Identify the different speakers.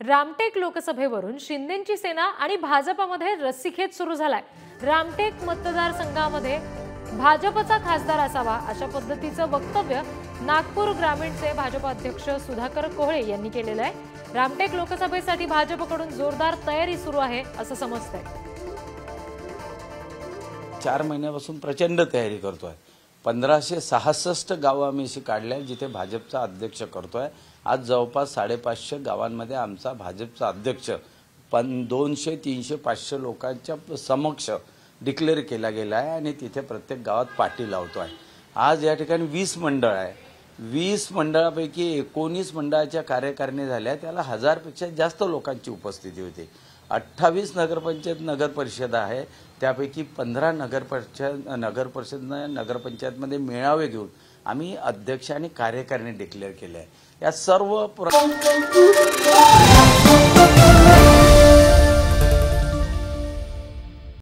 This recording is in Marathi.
Speaker 1: रामटेक लोकसभेवरून शिंदेंची सेना आणि भाजपमध्ये रस्सीखेच सुरू झालाय। रामटेक मतदारसंघामध्ये भाजपचा खासदार असावा अशा पद्धतीचं वक्तव्य नागपूर ग्रामीणचे भाजप अध्यक्ष सुधाकर कोहळे यांनी केलेलं आहे। रामटेक लोकसभेसाठी भाजपकडून जोरदार तयारी सुरू आहे असं समजतंय।
Speaker 2: 4 महिन्यापासून प्रचंड तयारी करतोय। 1566 गावं आम्ही अशी काढल्या जिथे भाजपचा अध्यक्ष करतोय। आज जवळपास 550 गावांमध्ये आमचा भाजपचा अध्यक्ष 200, 300, 500 लोकांच्या समक्ष डिक्लेअर केला गेला आहे आणि तिथे प्रत्येक गावात पाटी लावतोय। आज या ठिकाणी 20 मंडळ आहे। 20 मंडळापैकी 19 मंडळाच्या कार्यकारिणी झाल्या, त्याला 1000 पेक्षा जास्त लोकांची उपस्थिती होती। 28 नगरपरिषद आहे, त्यापैकी 15 नगरपंचायतमध्ये मेळावे घेऊन आम्ही अध्यक्ष आणि कार्यकारिणी डिक्लेअर केले आहे। या सर्व